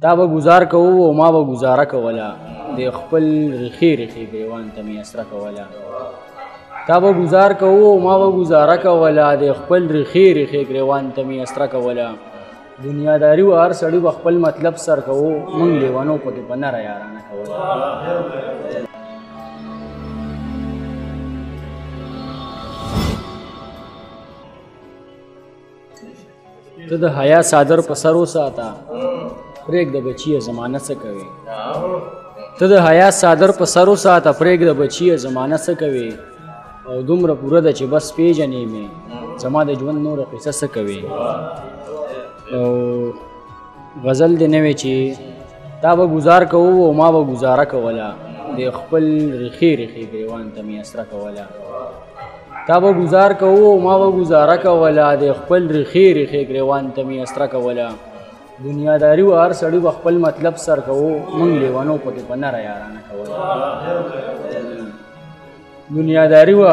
تا به گزار کوو او ما به گزاره کوله د خپل ریښې ریښې ګریوان ته مې اسره کوله تا به گزار کوو او ما به گزاره کوله د خپل ریښې ریښې ګریوان ته مې اسره کوله دنیاداري و هر سړي به خپل مطلب سر کوو موږ لیونو پکې په نره یارانه کوله ته د حیا صادر په سر وساته پرېږده بچیه زمانه څه کوي ته د حیا صادر په سر وساته پرېږده بچیه زمانه څه کوي او دومره پوره ده چې بس پیژنې مې زما د ژوند نوره قصه څه کوي او غزل دې نه وی چې تا به گزار کوو او ما به گزاره کوله د خپل ریښې ریښې ګریوان ته مې اسره کوله تا به گزار کوو او ما به گزاره کوله د خپل ریښې ریښې ګریوان ته مې اسره کوله دنیاداري و هر سړي به خپل مطلب سر کوو موږ لیونو پکې په نره یارانه کوله دنیاداري و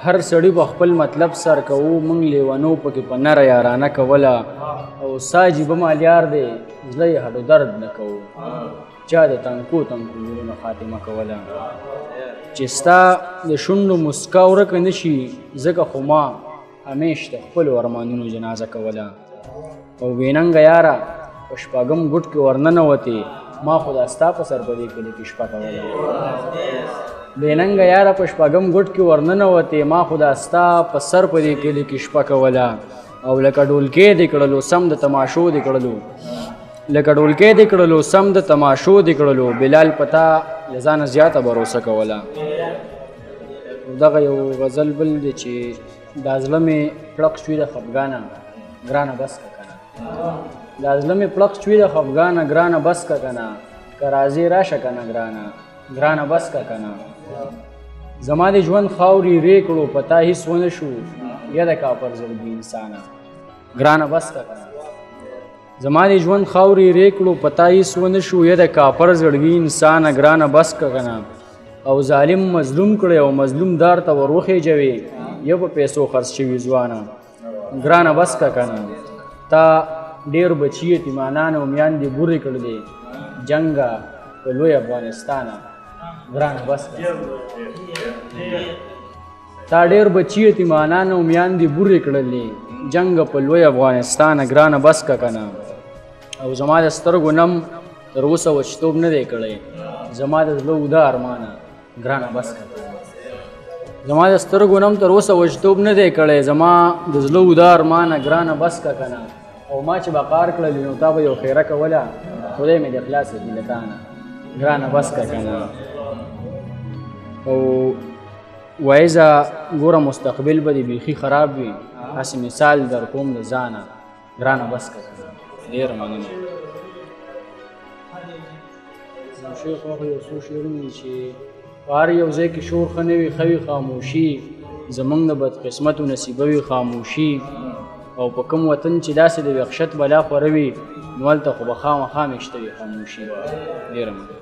هر سړي به خپل مطلب سر کوو موږ لیونو پکې په نره یارانه کوله او سا جیبه مالیار دی زړه یې هډو درد نه کوو چا د تنکو تنکو زړونو خاتمه کوله چې ستا د شونډو مسکا ورکه نه شي ځکه خو ما همیش د خپلو ارمانونو جنازه کوله او بېننګه یاره په شپږم ګوټ کې ورننوتې ما خو دا ستا په سر په دې کلي کې شپه کوله بېننګه یاره په شپږم ګوټ کې ورننوتې ما خو دا ستا په سر په دې کلي کې شپه کوله او لکه ډولکې دې کړلو سم د تماشو دې کړلو لکه ډولکې دې کړلو سم د تماشو دې کړلو بلال پتا له ځانه زیاته بروسه کوله دغه یو غزل بل دی چې دا زړه مې پړق شوي د خفګانه ګرانه بس که کنه دا زړه مې پړق شوي د خفګانه ګرانه بس که کنه که راځې راشه کنه ګرانه بس که کنه زما د ژوند خاورې رې کړو په تا هېڅ ونه شو یا د کافر زړګي انسانه ګرانه بس که کنه زما د ژوند خاورې رې کړو په تا هېڅ ونه شو یا د کافر زړګي انسانه ګرانه بس که کنه او ظالم مظلوم کړی او مظلوم دار ته ور وخېجوې یا په پیسو خرڅ شوي ځوانه ګرانه بس که کنه تا ډېر بچي یتیمانان او میاندې بورې کړلې جنګه په لوی افغانستانه ګرانه بس که تا ډېر بچي یتیمانان او میاندې بورې کړلې جنګ په لوی افغانستانه ګرانه بس که کنه او زما د سترګو نم تر اوسه وچتوب نه دی کړی زما د زړه اوده ارمانه ګرانه بس که زما د سترګو نم تر اوسه وچتوب نه دی کړی زما د زړه اوده ارمانه ګرانه بس که کنه او ما چې به کار کړلې نو تا به یو خیره کوله خدای مې د خلاص کړي له تانه ګرانه بس که کنه او وایزه ګوره مستقبل به دې بیخي خراب وي هسې مثال در کوم د ځانه ګرانه بس که کنه ډېره مننه شیخ هغه یو څو شعرونه دي چې په هر یو ځای کې شور ښه نه وي ښه وي خاموشي زموږ د بدقسمتو نصیبه وي خاموشي او په کوم وطن چې داسې د وحشت بلا خوره وي نو هلته خو به خامخا میشته وي خاموشي ډېره مننه